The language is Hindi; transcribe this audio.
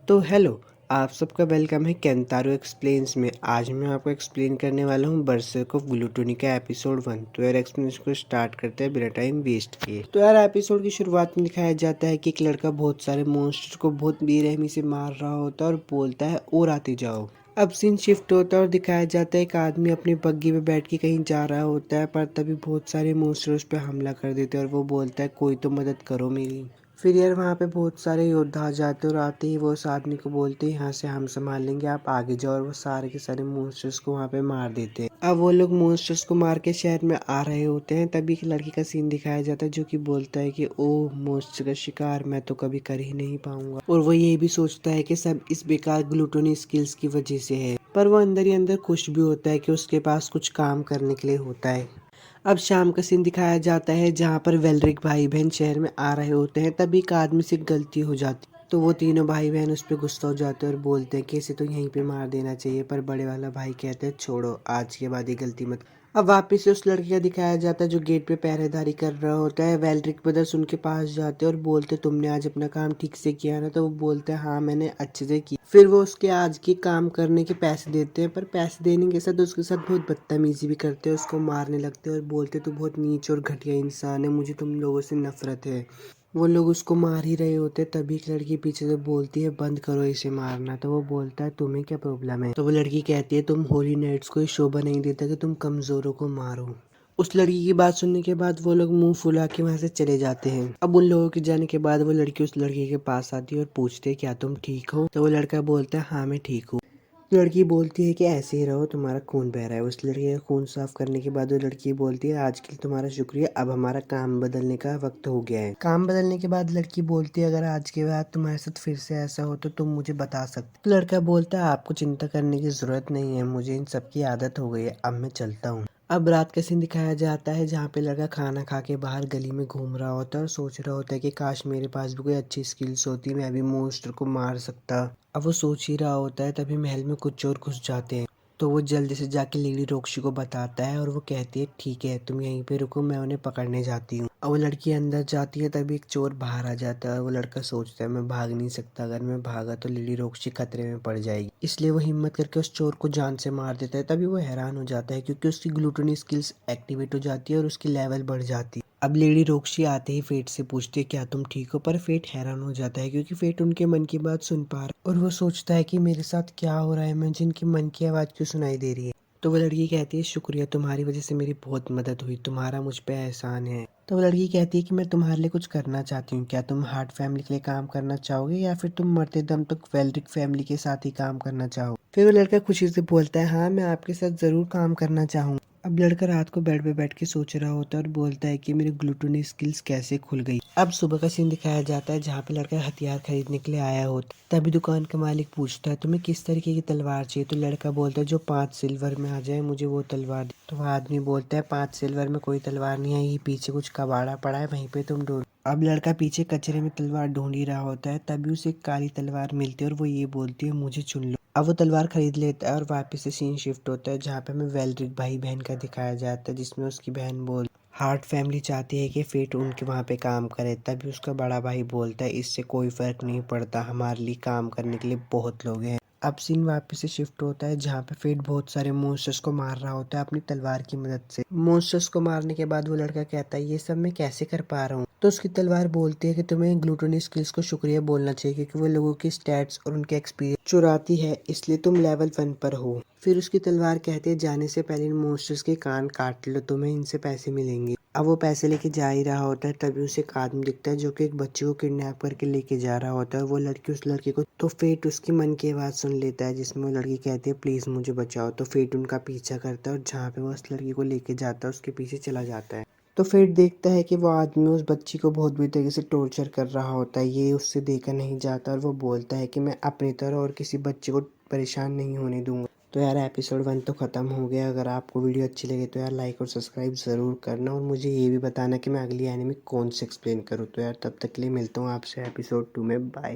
तो हेलो, आप सबका वेलकम है केंतारो एक्सप्लेन्स में। आज मैं आपको एक्सप्लेन करने वाला हूँ बरसर्क ऑफ ग्लूटोनिका एपिसोड 1। तो यार एक्सप्लेनेशन को स्टार्ट करते हैं बिना टाइम वेस्ट किए। तो यार एपिसोड की शुरुआत में दिखाया जाता है कि एक लड़का बहुत सारे मॉन्स्टर को बहुत बेरहमी से मार रहा होता है और बोलता है और आते जाओ। अब सीन शिफ्ट होता है और दिखाया जाता है एक आदमी अपनी बग्गी में बैठ के कहीं जा रहा होता है, पर तभी बहुत सारे मॉन्स्टर उस पर हमला कर देते हैं और वो बोलता है कोई तो मदद करो मेरी। फिर यार वहाँ पे बहुत सारे योद्धा आ जाते हैं और आते ही वो उस आदमी को बोलते हैं यहाँ से हम संभाल लेंगे, आप आगे जाओ। और वो सारे के सारे मॉन्स्टर्स को वहाँ पे मार देते हैं। अब वो लोग मॉन्स्टर्स को मार के शहर में आ रहे होते हैं, तभी एक लड़की का सीन दिखाया जाता है जो कि बोलता है कि ओह मॉन्स्टर का शिकार मैं तो कभी कर ही नहीं पाऊंगा। और वो ये भी सोचता है कि सब इस बेकार ग्लूटोनी स्किल्स की वजह से है, पर वो अंदर ही अंदर खुश भी होता है कि उसके पास कुछ काम करने के लिए होता है। अब शाम का सीन दिखाया जाता है जहाँ पर वेलरिक भाई बहन शहर में आ रहे होते हैं, तभी एक आदमी से गलती हो जाती है। तो वो तीनों भाई बहन उस पर गुस्सा हो जाते हैं और बोलते हैं कि इसे तो यहीं पे मार देना चाहिए, पर बड़े वाला भाई कहते हैं छोड़ो, आज के बाद ये गलती मत। अब वापस से उस लड़के का दिखाया जाता है जो गेट पे पहरेदारी कर रहा होता है। वेलरिक ब्रदर्स उनके पास जाते हैं और बोलते तुमने आज अपना काम ठीक से किया ना। तो वो बोलते हैं हाँ मैंने अच्छे से किया। फिर वो उसके आज के काम करने के पैसे देते हैं, पर पैसे देने के साथ उसके साथ बहुत बदतमीजी भी करते हैं, उसको मारने लगते हैं और बोलते तू बहुत नीच और घटिया इंसान है, मुझे तुम लोगों से नफरत है। वो लोग उसको मार ही रहे होते तभी एक लड़की पीछे से बोलती है बंद करो इसे मारना। तो वो बोलता है तुम्हें क्या प्रॉब्लम है। तो वो लड़की कहती है तुम होली नाइट्स को शोभा नहीं देता कि तुम कमजोरों को मारो। उस लड़की की बात सुनने के बाद वो लोग मुंह फुला के वहां से चले जाते हैं। अब उन लोगों के जाने के बाद वो लड़की उस लड़के के पास आती है और पूछती है क्या तुम ठीक हो। तो वो लड़का बोलता है हाँ मैं ठीक हूँ। लड़की बोलती है कि ऐसे ही रहो, तुम्हारा खून बह रहा है। उस लड़के का खून साफ करने के बाद वो लड़की बोलती है आज के लिए तुम्हारा शुक्रिया, अब हमारा काम बदलने का वक्त हो गया है। काम बदलने के बाद लड़की बोलती है अगर आज के बाद तुम्हारे साथ फिर से ऐसा हो तो तुम मुझे बता सकते। लड़का बोलता है आपको चिंता करने की जरूरत नहीं है, मुझे इन सब की आदत हो गई है, अब मैं चलता हूँ। अब रात का सीन दिखाया जाता है जहाँ पे लड़का खाना खा के बाहर गली में घूम रहा होता है और सोच रहा होता है कि काश मेरे पास भी कोई अच्छी स्किल्स होती, मैं अभी मॉन्स्टर को मार सकता। अब वो सोच ही रहा होता है तभी महल में कुछ चोर घुस जाते हैं। तो वो जल्दी से जाके लेडी रोक्शी को बताता है और वो कहती है ठीक है तुम यहीं पे रुको, मैं उन्हें पकड़ने जाती हूँ। अब वो लड़की अंदर जाती है तभी एक चोर बाहर आ जाता है और वो लड़का सोचता है मैं भाग नहीं सकता, अगर मैं भागा तो लेडी रोक्शी खतरे में पड़ जाएगी, इसलिए वो हिम्मत करके उस चोर को जान से मार देता है। तभी वो हैरान हो जाता है क्योंकि उसकी ग्लूटोनी स्किल्स एक्टिवेट हो जाती है और उसकी लेवल बढ़ जाती है। अब लेडी रोक्शी आते ही फेट से पूछती है क्या तुम ठीक हो, पर फेट हैरान हो जाता है क्योंकि फेट उनके मन की बात सुन पा रहा है और वो सोचता है कि मेरे साथ क्या हो रहा है, मुझे इनके मन की आवाज क्यों सुनाई दे रही है। तो वो लड़की कहती है शुक्रिया, तुम्हारी वजह से मेरी बहुत मदद हुई, तुम्हारा मुझ पे एहसान है। तो वो लड़की कहती है कि मैं तुम्हारे लिए कुछ करना चाहती हूँ, क्या तुम हार्ट फैमिली के लिए काम करना चाहोगे या फिर तुम मरते दम तक वेलरिक फैमिली के साथ ही काम करना चाहो। फिर वो लड़का खुशी से बोलता है हाँ मैं आपके साथ जरूर काम करना चाहूँ। अब लड़का रात को बेड पे बैठ के सोच रहा होता है और बोलता है कि मेरी ग्लूटोनी स्किल्स कैसे खुल गई। अब सुबह का सीन दिखाया जाता है जहाँ पे लड़का हथियार खरीदने के लिए आया होता है। तभी दुकान का मालिक पूछता है तुम्हें किस तरीके की तलवार चाहिए। तो लड़का बोलता है जो 5 सिल्वर में आ जाए मुझे वो तलवार। तो वह आदमी बोलता है 5 सिल्वर में कोई तलवार नहीं है, ये पीछे कुछ कबाड़ा पड़ा है वहीं पे तुम ढूंढ। अब लड़का पीछे कचरे में तलवार ढूंढ ही रहा होता है तभी उसे एक काली तलवार मिलती है और वो ये बोलती है मुझे चुन लो। अब वो तलवार खरीद लेता है और वापस से सीन शिफ्ट होता है जहाँ पे हमें वेलरिक भाई बहन का दिखाया जाता है जिसमें उसकी बहन बोल हार्ट फैमिली चाहती है कि फेट उनके वहाँ पे काम करे। तभी उसका बड़ा भाई बोलता है इससे कोई फर्क नहीं पड़ता, हमारे लिए काम करने के लिए बहुत लोग हैं। अब सीन वापस से शिफ्ट होता है जहाँ पे फेट बहुत सारे मॉन्स्टर्स को मार रहा होता है अपनी तलवार की मदद से। मॉन्स्टर्स को मारने के बाद वो लड़का कहता है ये सब मैं कैसे कर पा रहा हूँ। तो उसकी तलवार बोलती है कि तुम्हें ग्लूटोनी स्किल्स को शुक्रिया बोलना चाहिए क्योंकि वो लोगों की स्टैट्स और उनके एक्सपीरियंस चुराती है, इसलिए तुम लेवल 1 पर हो। फिर उसकी तलवार कहती है जाने से पहले इन मॉन्स्टर्स के कान काट लो, तुम्हें इनसे पैसे मिलेंगे। अब वो पैसे लेके जा ही रहा होता है तभी उसे एक आदमी दिखता है जो कि एक बच्चे को किडनैप करके लेके जा रहा होता है। वो लड़की उस लड़के को तो फेट उसकी मन की आवाज सुन लेता है जिसमें वो लड़की कहती है प्लीज मुझे बचाओ। तो फेट उनका पीछा करता है और जहाँ पे वो उस लड़की को लेके जाता है उसके पीछे चला जाता है। तो फेट देखता है कि वो आदमी उस बच्ची को बहुत बुरी तरीके से टॉर्चर कर रहा होता है, ये उससे देखा नहीं जाता और वो बोलता है कि मैं अपनी तरह और किसी बच्चे को परेशान नहीं होने दूंगा। तो यार एपिसोड 1 तो ख़त्म हो गया। अगर आपको वीडियो अच्छी लगे तो यार लाइक और सब्सक्राइब ज़रूर करना और मुझे ये भी बताना कि मैं अगली एनिमे कौन से एक्सप्लेन करूँ। तो यार तब तक के लिए मिलता हूँ आपसे एपिसोड 2 में। बाय।